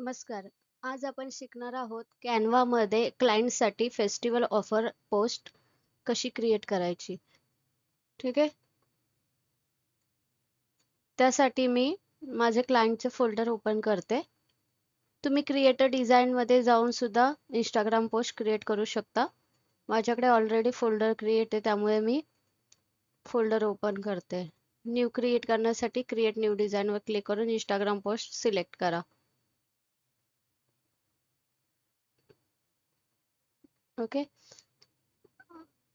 नमस्कार. आज आपण शिकणार आहोत कॅनव्हामध्ये क्लायंटसाठी फेस्टिवल ऑफर पोस्ट कशी क्रिएट करायची. ठीक आहे. त्यासाठी मी माझे क्लायंटचे फोल्डर ओपन करते. तुम्ही क्रिएटर डिझाईनमध्ये जाऊन सुद्धा इंस्टाग्राम पोस्ट क्रिएट करू शकता. माझ्याकडे ऑलरेडी फोल्डर क्रिएट आहे, त्यामुळे मी फोल्डर ओपन करते. न्यू क्रिएट करण्यासाठी क्रिएट न्यू डिझाईनवर क्लिक करून इंस्टाग्राम पोस्ट सिलेक्ट करा. ओके.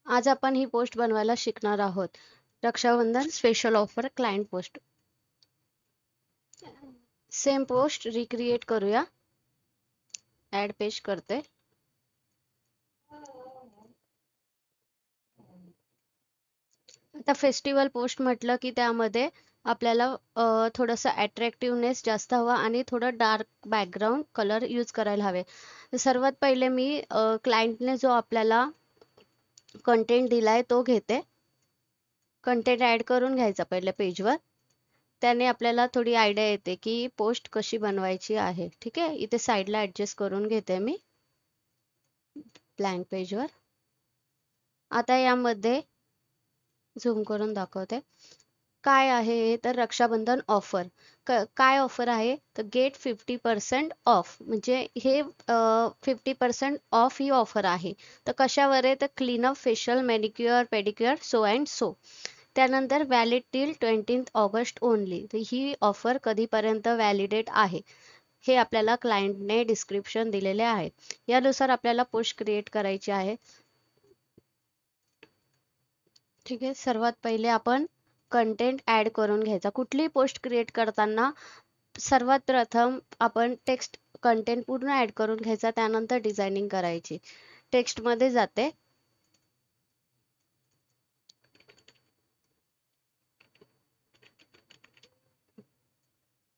आज आपण ही पोस्ट बनवायला शिकणार आहोत. Rakshabandhan special offer client post. Same post recreate करूया. ऍड पेज करते. आता फेस्टिवल पोस्ट म्हटलं की त्यामध्ये आपल्याला थोडंसं अट्रॅक्टिव्हनेस जास्त हवा आणि थोडं डार्क बॅकग्राऊंड कलर यूज करायला हवे. सर्वात पहिले मी क्लायंटने जो आपल्याला कंटेंट दिलाय तो घेते. कंटेंट ऍड करून घ्यायचा पहिले पेजवर. त्याने आपल्याला थोडी आयडिया येते की पोस्ट कशी बनवायची आहे. ठीक आहे. इथे साईडला ऍडजस्ट करून घेते मी ब्लँक पेजवर. आता यामध्ये झूम करून दाखवते काय आहे. तर रक्षाबंधन ऑफर. काय ऑफर आहे तर गेट 50% ऑफ, म्हणजे हे 50% ऑफ ही ऑफर आहे. तर कशावर आहे तर cleanup, facial, manicure, pedicure, so and so. त्यानंतर व्हॅलिड टिल 20 ऑगस्ट ओनली. तर ही ऑफर कधीपर्यंत व्हॅलिडेट आहे हे आपल्याला क्लायंटने डिस्क्रिप्शन दिलेले आहे. यानुसार आपल्याला पोस्ट क्रिएट करायची आहे. ठीक आहे. सर्वात पहिले आपण कंटेंट ऍड करून घ्यायचा. कुठलीही पोस्ट क्रिएट करताना सर्वात प्रथम आपण टेक्स्ट कंटेंट पूर्ण ऍड करून घ्यायचा, त्यानंतर डिझायनिंग करायची. टेक्स्ट मध्ये जाते.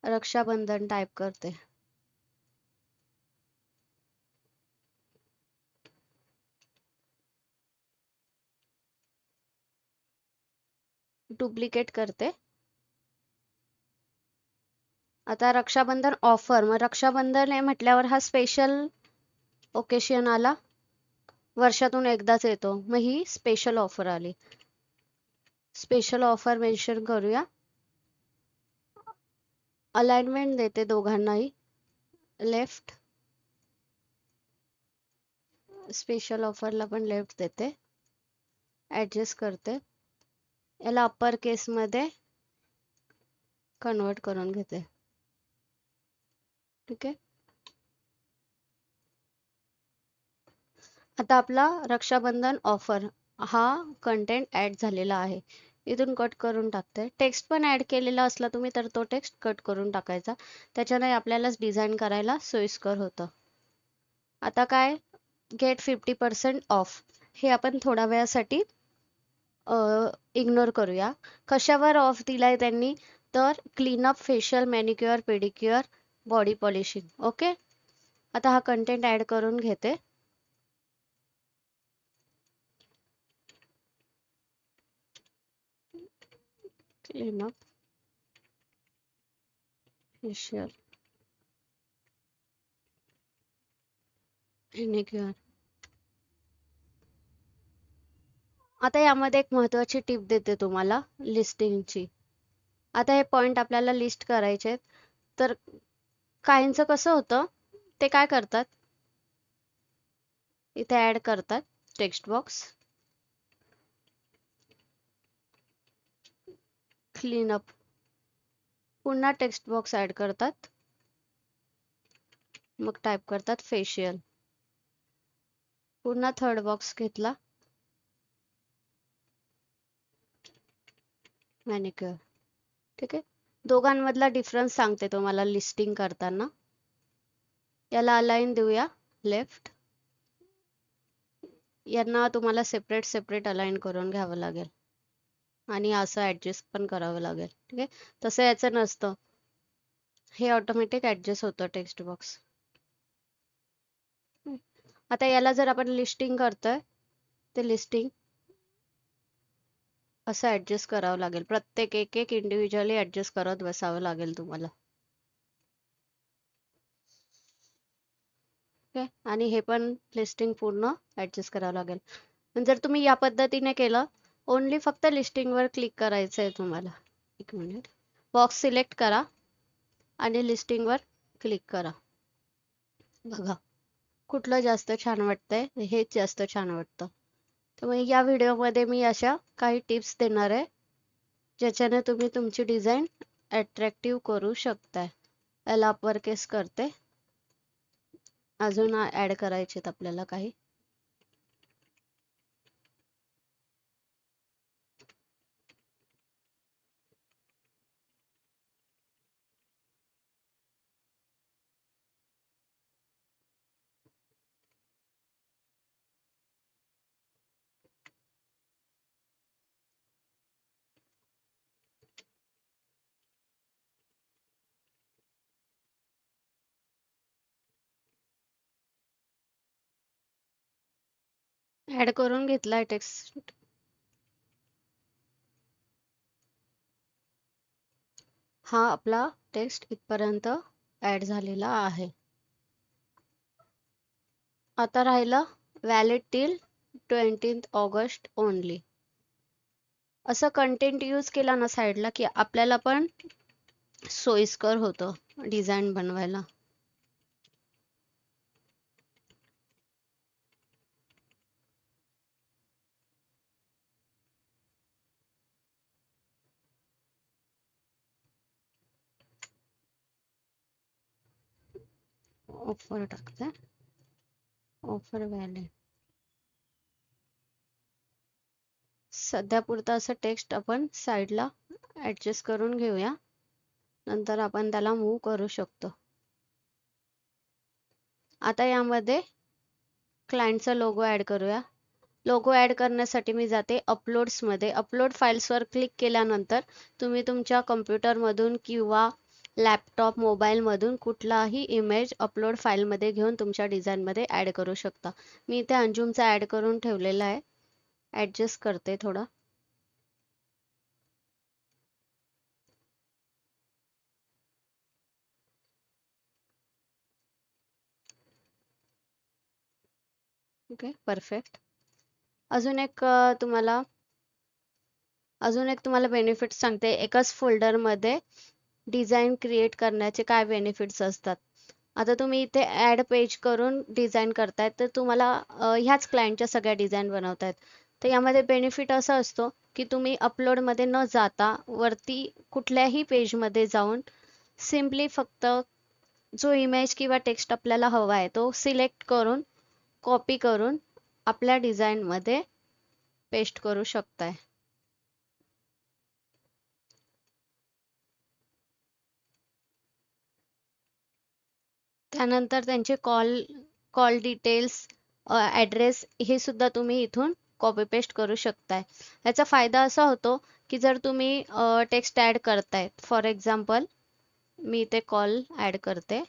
रक्षाबंधन टाइप करते. डुप्लिकेट करते. आता रक्षाबंधन ऑफर. मग रक्षाबंधन हे म्हटल्यावर हा स्पेशल ओकेशन आला, वर्षातून एकदाच येतो, मग ही स्पेशल ऑफर आली. स्पेशल ऑफर मेन्शन करूया. अलाइनमेंट देते दोघांनाही लेफ्ट. स्पेशल ऑफरला पण लेफ्ट देते. ऍडजस्ट करते. याला अप्पर केस मध्ये कन्वर्ट करून घेते. ठीक आहे. आता आपला रक्षाबंधन ऑफर हा कंटेंट ऍड झालेला आहे. इथून कट करून टाकते. टेक्स्ट पण ऍड केलेला असला तुम्ही तर तो टेक्स्ट कट करून टाकायचा, त्याच्याने आपल्यालाच डिझाईन करायला सोयीस्कर होतं. आता काय गेट 50% ऑफ हे आपण थोड्या वेळासाठी इग्नोर करूया. कशावर ऑफ दिलाय त्यांनी तर cleanup, facial, manicure, pedicure, body polishing. Okay. आता हा कंटेंट ऍड करून घेते. Cleanup, facial, manicure. आता यामध्ये एक महत्वाची टिप देते तुम्हाला लिस्टिंगची. आता हे पॉइंट आपल्याला लिस्ट करायचे आहेत. तर काहींचं कसं होतं, ते काय करतात इथे ऍड करतात टेक्स्ट बॉक्स, क्लीनअप, पुन्हा टेक्स्ट बॉक्स ऍड करतात, मग टाईप करतात फेशियल, पुन्हा थर्ड बॉक्स घेतला मॅनिक्युअर. ठीक आहे. दोघांमधला डिफरन्स सांगते तुम्हाला लिस्टिंग करताना. याला अलाइन देऊया लेफ्ट. यांना तुम्हाला सेपरेट सेपरेट अलाइन करून घ्यावं लागेल आणि असं ऍडजस्ट पण करावं लागेल. ठीक आहे. तसं याचं नसतं, हे ऑटोमॅटिक ऍडजस्ट होतं टेक्स्ट बॉक्स. आता याला जर आपण लिस्टिंग करतोय ते लिस्टिंग असं ऍडजस्ट करावं लागेल. प्रत्येक एक एक इंडिव्हिज्युअली ऍडजस्ट करत बसावं लागेल तुम्हाला. ओके, आणि हे पण लिस्टिंग पूर्ण ऍडजस्ट करावं लागेल. आणि जर तुम्ही या पद्धतीने केलं, ओनली फक्त लिस्टिंगवर क्लिक करायचं आहे तुम्हाला. एक मिनिट, बॉक्स सिलेक्ट करा आणि लिस्टिंगवर क्लिक करा. बघा कुठलं जास्त छान वाटतंय, हेच जास्त छान वाटतं. त्यामुळे या व्हिडिओमध्ये मी अशा काही टिप्स देणार आहे, ज्याच्याने तुम्ही तुमची डिझाईन अट्रॅक्टिव्ह करू शकताय. याला अपर केस करते. अजून ऍड करायचे आपल्याला काही. ऍड करून घेतलाय टेक्स्ट. हा आपला टेक्स्ट इथपर्यंत ऍड झालेला आहे. आता राहिलं valid till 20th August only. असं कंटेंट यूज केला ना साईडला, की आपल्याला पण सोयीस्कर होतं डिझाईन बनवायला. ऑफर टाकते, ऑफर व्हॅलिड. सध्या पुरतं असं टेक्स्ट आपण साईडला ऍडजस्ट करून घेऊया, नंतर आपण त्याला मूव्ह करू शकतो. आता यामध्ये क्लायंटचा लोगो ऍड करूया. लोगो ऍड करण्यासाठी मी जाते अपलोड्समध्ये. अपलोड फाईल्सवर क्लिक केल्यानंतर तुम्ही तुमच्या कम्प्युटरमधून किंवा लॅपटॉप मोबाईलमधून कुठलाही इमेज अपलोड फाईलमध्ये घेऊन तुमच्या डिझाईनमध्ये ऍड करू शकता. मी इथे अंजुमचा ऍड करून ठेवलेला आहे. ऍडजस्ट करते थोडा. Okay, perfect. अजून एक तुम्हाला बेनिफिट सांगते. एकाच फोल्डरमध्ये डिझाईन क्रिएट करण्याचे काय बेनिफिट्स असतात. आता तुम्ही इथे ऍड पेज करून डिझाईन करतायत, तर तुम्हाला ह्याच क्लायंटच्या सगळ्या डिझाईन बनवतायत. तर यामध्ये बेनिफिट असा असतो की तुम्ही अपलोडमध्ये न जाता वरती कुठल्याही पेजमध्ये जाऊन सिम्पली फक्त जो इमेज किंवा टेक्स्ट आपल्याला हवा आहे तो सिलेक्ट करून कॉपी करून आपल्या डिझाईनमध्ये पेस्ट करू शकताय. त्यानंतर त्यांचे कॉल डिटेल्स, ॲड्रेस हे सुद्धा तुम्ही इथून कॉपी पेस्ट करू शकताय. याचा फायदा असा होतो की जर तुम्ही टेक्स्ट ॲड करताय, फॉर एक्झाम्पल मी इथे कॉल ॲड करते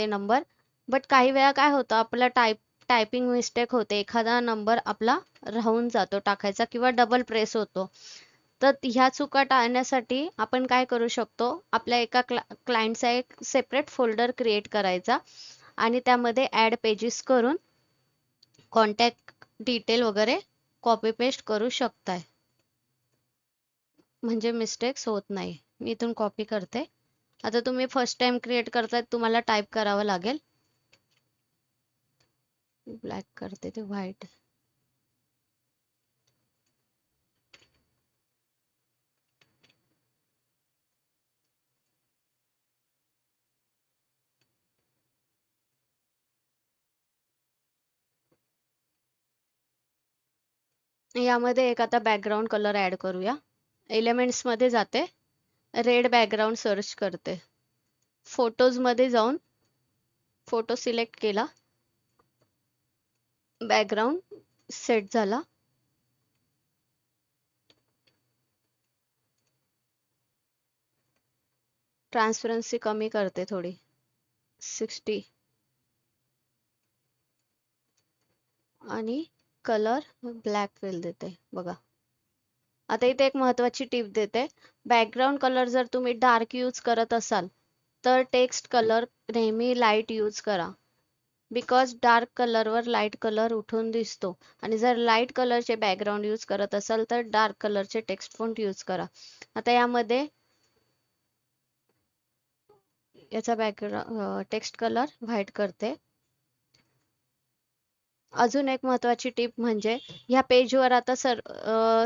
नंबर, बट काही वेळा काय होतं आपला टायपिंग मिस्टेक होते, एखादा नंबर आपला राहून जातो टाकायचा किंवा डबल प्रेस होतो. तर ह्या चुका टाळण्यासाठी आपण काय करू शकतो, आपल्या एका क्लायंटचा एक सेपरेट फोल्डर क्रिएट करायचा आणि त्यामध्ये ॲड पेजेस करून कॉन्टॅक्ट डिटेल वगैरे कॉपी पेस्ट करू शकताय, म्हणजे मिस्टेक्स होत नाही. मी इथून कॉपी करते. आता तुम्ही फर्स्ट टाइम क्रिएट करताय, तुम्हाला टाईप करावं लागेल. ब्लॅक करते ते व्हाईट. यामध्ये एक आता बॅकग्राऊंड कलर ऍड करूया. एलिमेंट्स मध्ये जाते, रेड बॅकग्राऊंड सर्च करते. फोटोज मध्ये जाऊन फोटो सिलेक्ट केला, बॅकग्राऊंड सेट झाला. ट्रान्सपरन्सी कमी करते थोडी, 60, आणि कलर ब्लॅक फिल देते. बघा आता इथे एक महत्वाची टिप देते. बॅकग्राऊंड कलर जर तुम्ही डार्क यूज करत असाल तर टेक्स्ट कलर नेहमी लाईट यूज करा. बिकॉज डार्क कलरवर लाईट कलर उठून दिसतो. आणि जर लाईट कलरचे बॅकग्राऊंड यूज करत असाल तर डार्क कलरचे टेक्स्ट फॉन्ट यूज करा. आता यामध्ये याचा बॅकग्राऊंड टेक्स्ट कलर व्हाईट करते. अजून एक महत्वाची टिप म्हणजे ह्या पेजवर आता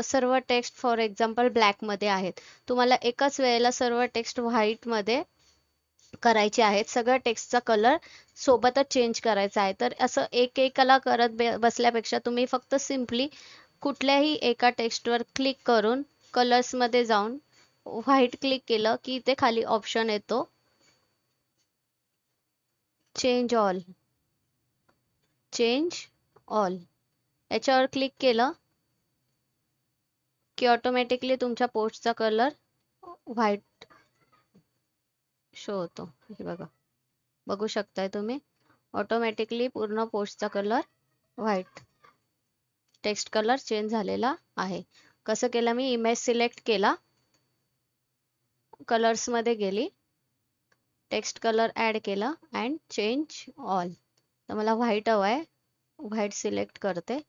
सर्व टेक्स्ट फॉर एक्झाम्पल ब्लॅक मध्ये आहेत. तुम्हाला एकाच वेळेला सर्व टेक्स्ट व्हाईट मध्ये करायचे आहेत. सगळ्या टेक्स्टचा कलर सोबतच चेंज करायचा आहे. तर असं एकेकाला करत बसल्यापेक्षा तुम्ही फक्त सिम्पली कुठल्याही एका टेक्स्टवर क्लिक करून कलर्स मध्ये जाऊन व्हाईट क्लिक केलं की इथे खाली ऑप्शन येतो चेंज ऑल. याच्यावर क्लिक केलं की ऑटोमॅटिकली तुमच्या पोस्टचा कलर व्हाईट शो होतो. हे बघा, बघू शकताय तुम्ही, ऑटोमॅटिकली पूर्ण पोस्टचा colour white, text colour change झालेला आहे. कसं केलं मी, इमेज सिलेक्ट केला, कलर्स मध्ये गेली, टेक्स्ट कलर ऍड केला अँड चेंज ऑल. तर मला व्हाईट हवा आहे, व्हाईट सिलेक्ट करते.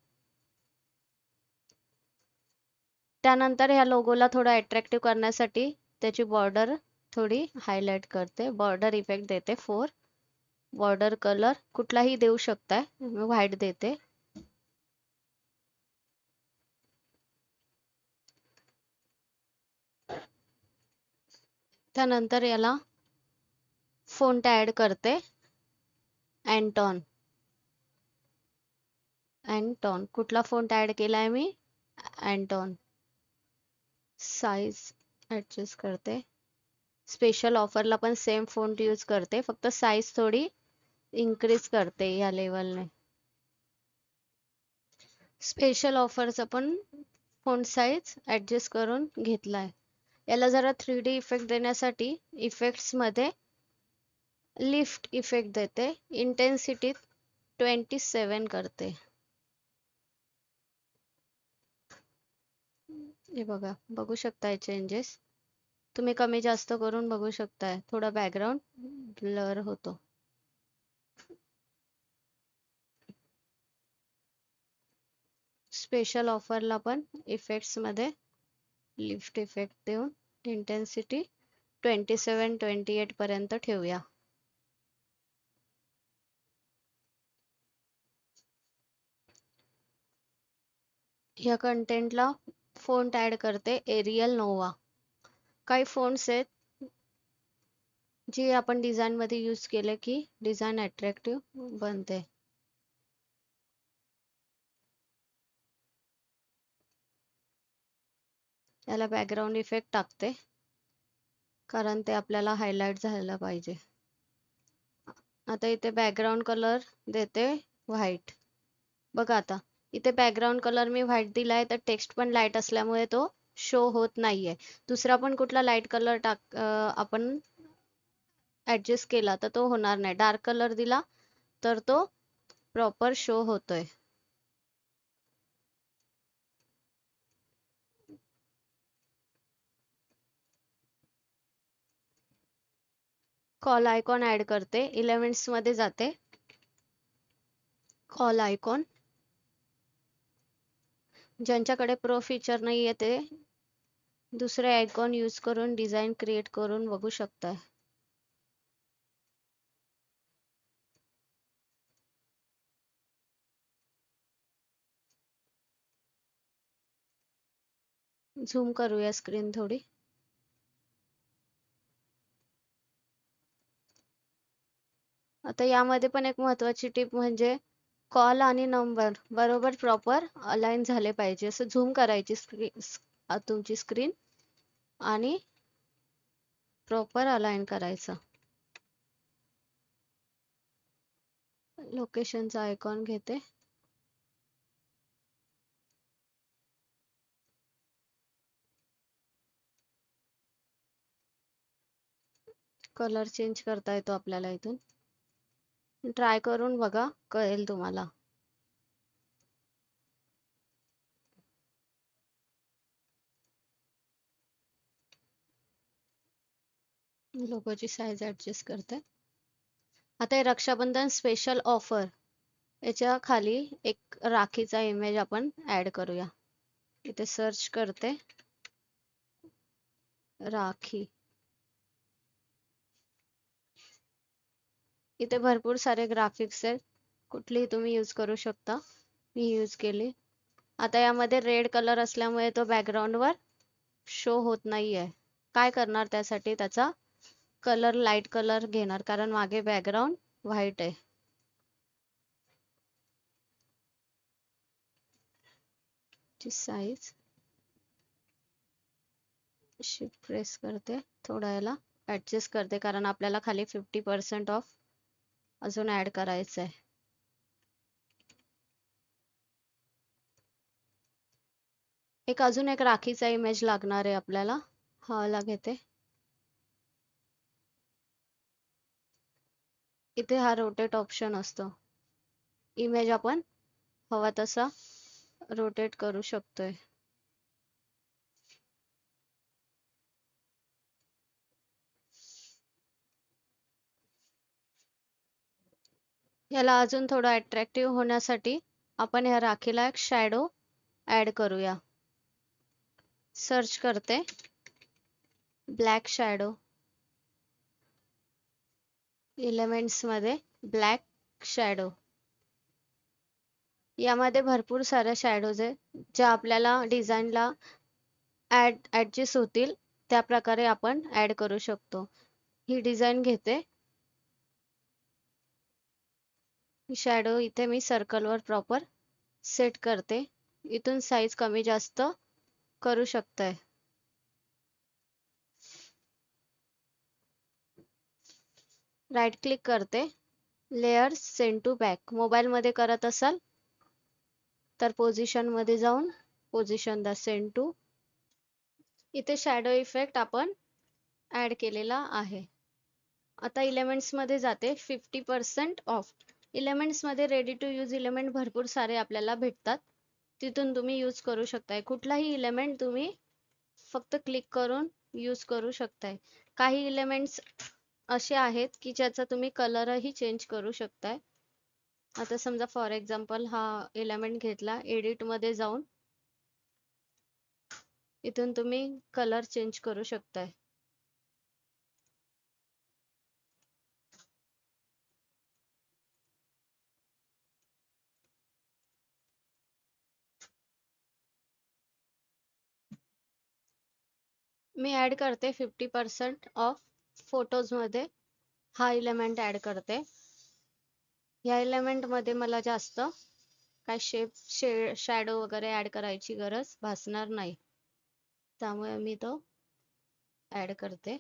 त्यानंतर ह्या लोगोला थोडं अट्रॅक्टिव्ह करण्यासाठी त्याची बॉर्डर थोडी हायलाइट करते. बॉर्डर इफेक्ट देते 4. बॉर्डर कलर कुठलाही देऊ शकताय, मी व्हाईट देते. त्यानंतर याला फॉन्ट ऍड करते, अँटॉन. कुठला फॉन्ट ऍड केलाय मी, अँटॉन. साईज ऍडजस्ट करते. स्पेशल ऑफरला पण सेम फॉन्ट यूज करते, फक्त साईज थोडी इन्क्रीज करते या लेवलने. स्पेशल ऑफरचा पण फॉन्ट साईज ऍडजस्ट करून घेतलाय. याला जरा 3D इफेक्ट देण्यासाठी इफेक्ट्स मध्ये लिफ्ट इफेक्ट देते, इंटेन्सिटी 27 करते. हे बघा, बघू शकताय चेंजेस. तुम्ही कमी जास्त करून बघू शकताय, थोडा बॅकग्राऊंड ब्लर होतो. स्पेशल ऑफरला पण इफेक्ट्स मध्ये लिफ्ट इफेक्ट देऊन इंटेन्सिटी 27-28 पर्यंत ठेवूया. या कंटेंटला फॉन्ट ऍड करते, एरियल नोवा. काही फॉन्ट्स आहेत जी आपण डिझाईन मध्ये यूज केले की डिझाईन अट्रॅक्टिव्ह बनते. याला बॅकग्राऊंड इफेक्ट टाकते कारण ते आपल्याला हायलाइट झालेला पाहिजे. आता इथे बॅकग्राऊंड कलर देते व्हाईट. बघा आता इथे बॅकग्राऊंड कलर मी व्हाईट दिलाय, तर टेक्स्ट पण लाईट असल्यामुळे तो शो होत नाहीये. दुसरा पण कुठला लाईट कलर आपण ऍडजस्ट केला तर तो होणार नाही. डार्क कलर दिला तर तो प्रॉपर शो होतोय. कॉल आयकॉन ऍड करते, एलिमेंट्स मध्ये जाते, कॉल आयकॉन. ज्यांच्याकडे प्रो फीचर नाहीये ते दुसरे आयकॉन यूज करून डिझाईन क्रिएट करून बघू शकताय. झूम करूया स्क्रीन थोडी. आता यामध्ये पण एक महत्वाची टिप म्हणजे कॉल आणि नंबर बरोबर प्रॉपर अलाइन झाले पाहिजे. असं झूम करायची तुमची स्क्रीन आणि प्रॉपर अलाइन करायचं. लोकेशनचा आयकॉन घेते, कलर चेंज करता येतो आपल्याला इथून. ट्राय करून बघा, कळेल तुम्हाला. लोगोची साईज ऍडजस्ट करते. आता हे रक्षाबंधन स्पेशल ऑफर, याच्या खाली एक राखीचा इमेज आपण ऍड करूया. इथे सर्च करते राखी. इथे भरपूर सारे ग्राफिक्स आहेत, कुठलीही तुम्ही यूज करू शकता. मी यूज केली. आता यामध्ये रेड कलर असल्यामुळे तो बॅकग्राऊंड वर शो होत नाहीये. काय करणार त्यासाठी, त्याचा कलर लाईट कलर घेणार, कारण मागे बॅकग्राऊंड व्हाईट आहे. ची साईज शिफ्ट प्रेस करते, थोडा याला ऍडजस्ट करते, कारण आपल्याला खाली 50% ऑफ अजून ऍड करायचं आहे. अजून एक राखीचा इमेज लागणार आहे आपल्याला. हा वाला घेते. इथे हा रोटेट ऑप्शन असतो, इमेज आपण हवा तसा रोटेट करू शकतोय. याला अजून थोडं अट्रॅक्टिव्ह होण्यासाठी आपण ह्या राखीला एक शॅडो ऍड करूया. सर्च करते ब्लॅक शॅडो, एलिमेंट्स मध्ये ब्लॅक शॅडो. यामध्ये भरपूर साऱ्या शॅडोज आहे, ज्या आपल्याला डिझाईनला ऍडजस्ट होतील त्या प्रकारे आपण ऍड करू शकतो. ही डिझाईन घेते, शॅडो इथे मी सर्कलवर प्रॉपर सेट करते. इथून साईज कमी जास्त करू शकताय. राईट क्लिक करते, layers send to back. Mobile मध्ये करत असाल तर पोझिशन मध्ये जाऊन पोझिशन द सेंड टू. इथे शॅडो इफेक्ट आपण ऍड केलेला आहे. आता एलिमेंट्स मध्ये जाते, 50% ऑफ. एलिमेंट्स मध्ये रेडी टू यूज एलिमेंट भरपूर सारे आपल्याला भेटतात, तिथून तुम्ही यूज करू शकताय. कुठलाही एलिमेंट तुम्ही फक्त क्लिक करून यूज करू शकताय. काही एलिमेंट्स असे आहेत की ज्याचा तुम्ही कलरही चेंज करू शकताय. आता समजा फॉर एक्झाम्पल हा एलिमेंट घेतला, एडिट मध्ये जाऊन इथून तुम्ही कलर चेंज करू शकताय. मी ऍड करते 50% ऑफ फोटोज मध्ये. हा एलिमेंट ऍड करते. या एलिमेंट मध्ये मला जास्त काय शॅडो वगैरे ऍड करायची गरज भासणार नाही, त्यामुळे मी तो ऍड करते.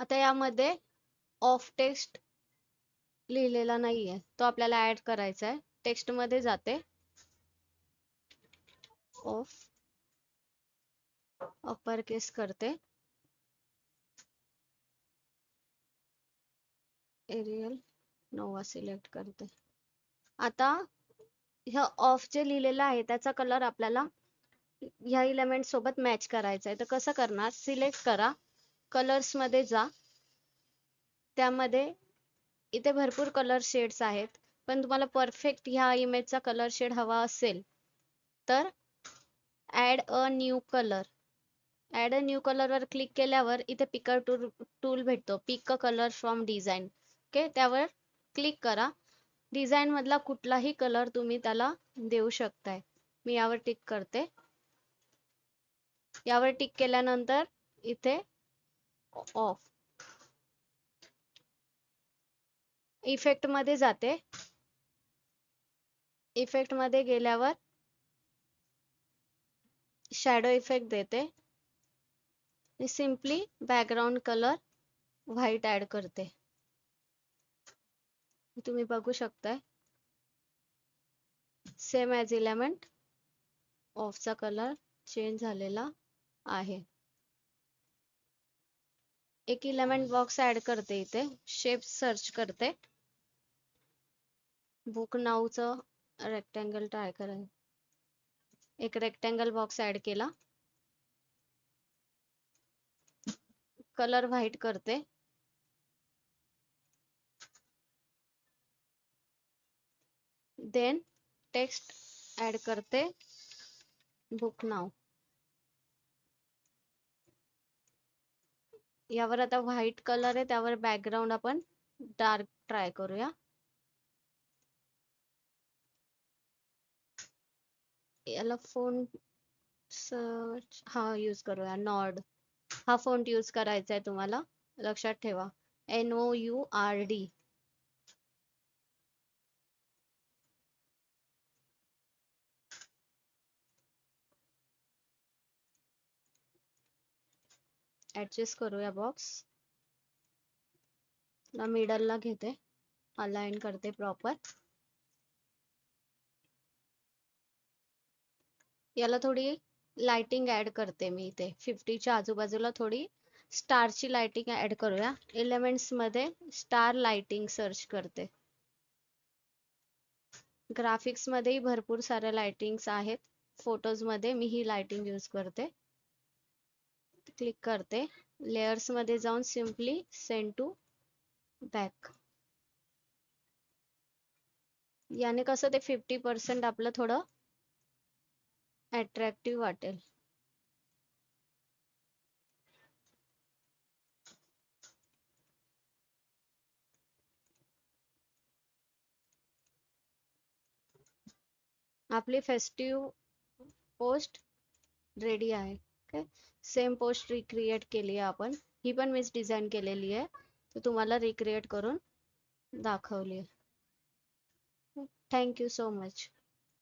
आता यामध्ये ऑफ टेक्स्ट लिहिलेला नाहीये, तो आपल्याला ऍड करायचा आहे. टेक्स्ट मध्ये जाते, ऑफ अपर केस करते, एरियल नोवा सिलेक्ट करते. आता ह्या ऑफ जे लिहिलेलं आहे त्याचा कलर आपल्याला ह्या एलिमेंट सोबत मॅच करायचा आहे. तर कसं करणार, सिलेक्ट करा, कलर्स मध्ये जा, त्यामध्ये इथे भरपूर कलर शेड्स आहेत, पण तुम्हाला परफेक्ट ह्या इमेजचा कलर शेड हवा असेल तर add a new colour. Add a new colour वर क्लिक केल्यावर इथे पिकर टूल भेटतो, pick a colour from design. Okay, त्यावर क्लिक करा. डिझाईन मधला कुठलाही कलर तुम्ही त्याला देऊ शकताय. मी यावर टिक करते. यावर टिक केल्यानंतर इथे ऑफ इफेक्ट मध्ये जाते. इफेक्ट मध्ये गेल्यावर शॅडो इफेक्ट देते, simply background colour white add करते. तुम्ही बघू शकताय सेम ॲज एलिमेंट ऑफचा कलर चेंज झालेला आहे. एक एलिमेंट बॉक्स ऍड करते, इथे शेप सर्च करते, बुक नाऊचं रेक्टेंगल ट्राय करा. एक रेक्टँगल बॉक्स ऍड केला, कलर व्हाईट करते, देन टेक्स्ट ऍड करते, बुक नाव. यावर आता व्हाईट कलर आहे, त्यावर बॅकग्राऊंड आपण डार्क ट्राय करूया. याला फोंट सर्च हा यूज करूया, नॉर्ड. हा फोंट यूज करायचा आहे तुम्हाला, लक्षात ठेवा, NOURD. ऍडजस्ट करूया बॉक्स, मिडल ला घेते, अलाइन करते प्रॉपर. याला थोडी लाइटिंग ऍड करते मी इथे, 50च्या आजूबाजूला थोडी स्टारची लाइटिंग ऍड करूया. एलिमेंट्स मध्ये स्टार लाइटिंग सर्च करते. ग्राफिक्स मध्येही भरपूर साऱ्या लाइटिंग्स आहेत, फोटोज मध्ये मी ही लाइटिंग यूज करते. क्लिक करते, लेयर्स मध्ये जाऊन सिम्पली सेंड टू बॅक. याने कसं ते 50% आपलं थोडं अट्रॅक्टिव्ह वाटेल. आपली फेस्टिव्ह पोस्ट रेडी आहे. ओके, सेम पोस्ट रिक्रिएट केली आहे आपण, ही पण मीच डिझाईन केलेली आहे, तर तुम्हाला रिक्रिएट करून दाखवली आहे. Thank you so much.